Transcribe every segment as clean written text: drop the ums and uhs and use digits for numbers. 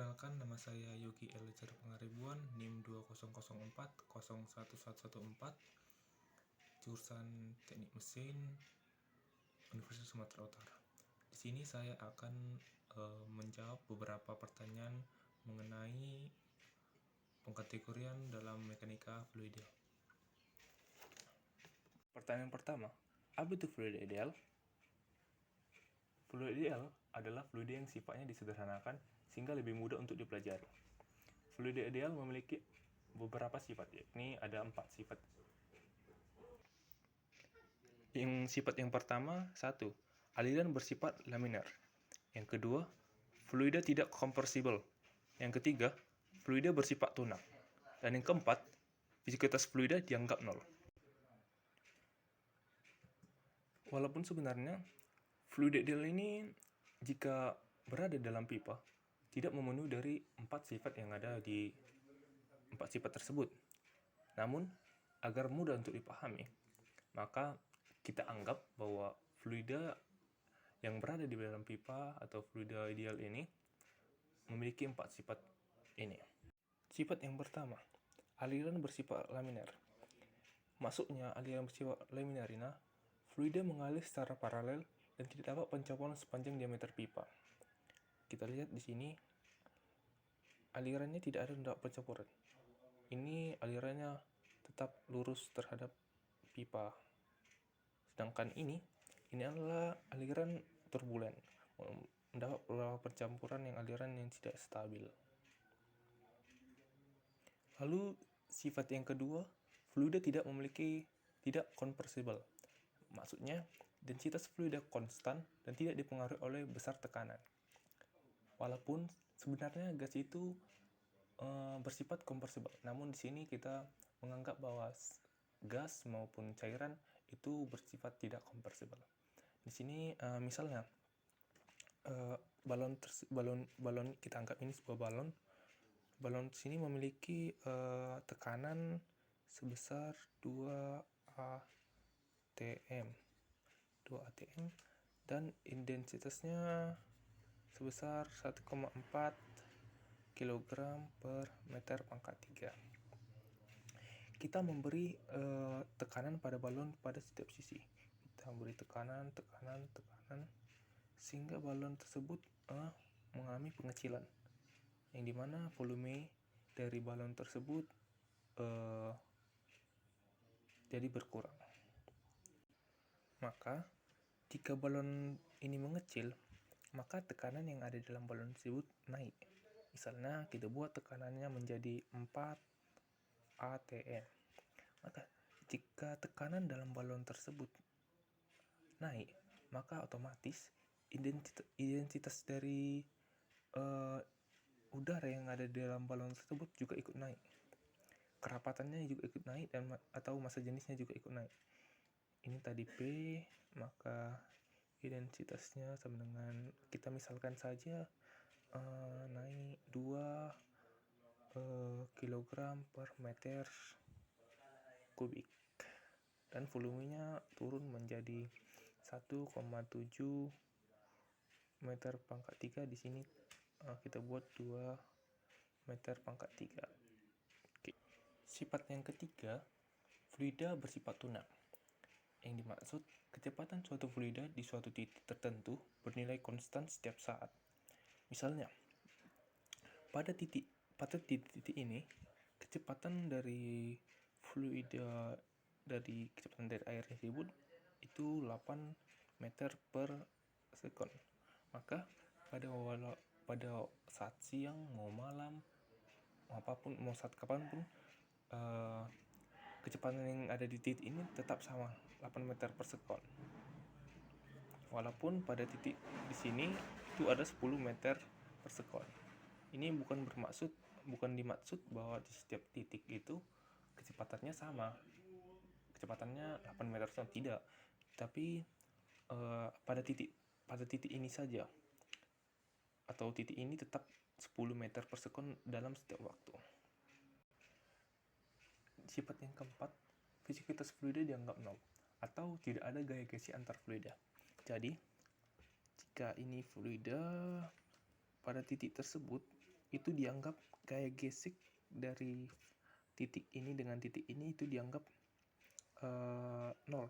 Perkenalkan, nama saya Yogi Elicer Pangaribuan, NIM 2004 jurusan Teknik Mesin, Universitas Sumatera Utara. Di sini saya akan menjawab beberapa pertanyaan mengenai pengkategorian dalam mekanika fluida. Pertanyaan pertama, apa itu fluida ideal? Fluida ideal adalah fluida yang sifatnya disederhanakan sehingga lebih mudah untuk dipelajari. Fluida ideal memiliki beberapa sifat, yakni ada 4 sifat. Sifat yang pertama, 1. Aliran bersifat laminar. Yang kedua, fluida tidak kompresibel. Yang ketiga, fluida bersifat tunak. Dan yang keempat, viskositas fluida dianggap 0. Walaupun sebenarnya fluida ideal ini jika berada dalam pipa tidak memenuhi dari 4 sifat yang ada di 4 sifat tersebut. Namun, agar mudah untuk dipahami, maka kita anggap bahwa fluida yang berada di dalam pipa atau fluida ideal ini memiliki 4 sifat ini. Sifat yang pertama, aliran bersifat laminar. Maksudnya, aliran bersifat laminar ini, fluida mengalir secara paralel dan tidak dapat pencampuran sepanjang diameter pipa. Kita lihat di sini, alirannya tidak ada pencampuran. Ini alirannya tetap lurus terhadap pipa. Sedangkan ini adalah aliran turbulen, mendapat percampuran aliran yang tidak stabil. Lalu sifat yang kedua, fluida tidak kompresibel. Maksudnya, densitas fluida konstan dan tidak dipengaruhi oleh besar tekanan. Walaupun sebenarnya gas itu bersifat kompresibel, namun di sini kita menganggap bahwa gas maupun cairan itu bersifat tidak kompresibel. Di sini misalnya balon kita anggap ini sebuah balon. Balon sini memiliki tekanan sebesar 2 atm dan intensitasnya sebesar 1,4 kg per meter pangkat 3. Kita memberi tekanan pada balon pada setiap sisi. Kita memberi tekanan sehingga balon tersebut mengalami pengecilan, yang dimana volume dari balon tersebut jadi berkurang. Maka jika balon ini mengecil, maka tekanan yang ada dalam balon tersebut naik. Misalnya kita buat tekanannya menjadi 4 atm. Maka jika tekanan dalam balon tersebut naik, maka otomatis intensitas dari udara yang ada di dalam balon tersebut juga ikut naik. Kerapatannya juga ikut naik atau massa jenisnya juga ikut naik. Ini tadi P, maka intensitasnya sama dengan, kita misalkan saja naik 2 kg per meter kubik. Dan volumenya turun menjadi 1,7 meter pangkat 3. Di sini kita buat 2 meter pangkat 3. Oke. Sifat yang ketiga, fluida bersifat tunak. Yang dimaksud, kecepatan suatu fluida di suatu titik tertentu bernilai konstan setiap saat. Misalnya, pada titik ini, kecepatan dari fluida dari air tersebut itu 8 meter per sekon. Maka pada saat siang, mau malam, mau saat kapanpun, kecepatan yang ada di titik ini tetap sama, 8 meter per sekon. Walaupun pada titik di sini itu ada 10 meter per sekon. Ini bukan dimaksud bahwa di setiap titik itu kecepatannya sama. Kecepatannya 8 meter per sekon, tidak. Tapi pada titik ini saja, atau titik ini tetap 10 meter per sekon dalam setiap waktu. Sifat yang keempat, viskositas fluida dianggap 0 atau tidak ada gaya gesi antar fluida. Jadi, jika ini fluida pada titik tersebut itu dianggap gaya gesek dari titik ini dengan titik ini itu dianggap nol,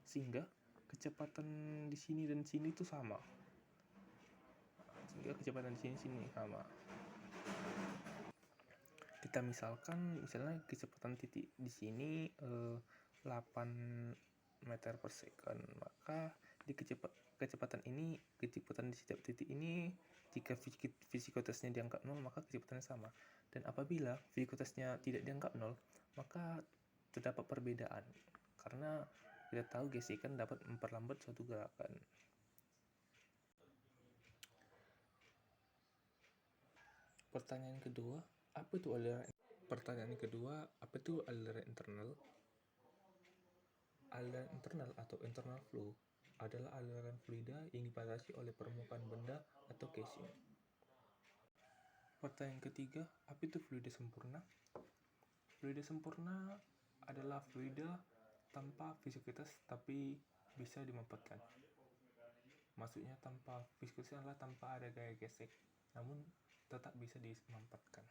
sehingga kecepatan di sini dan sini itu sama. Kita misalnya kecepatan titik di sini 8 meter per second, maka di kecepatan di setiap titik ini, jika visikotasnya dianggap 0, maka kecepatannya sama. Dan apabila visikotasnya tidak dianggap 0, maka terdapat perbedaan, karena kita tahu gesekan dapat memperlambat suatu gerakan. Pertanyaan kedua, apa itu aliran internal? Aliran internal atau internal flow adalah aliran fluida yang dibatasi oleh permukaan benda atau casing. Pertanyaan ketiga, apa itu fluida sempurna? Fluida sempurna adalah fluida tanpa viskositas tapi bisa dimampatkan. Maksudnya tanpa viskositas adalah tanpa ada gaya gesek, namun tetap bisa dimampatkan.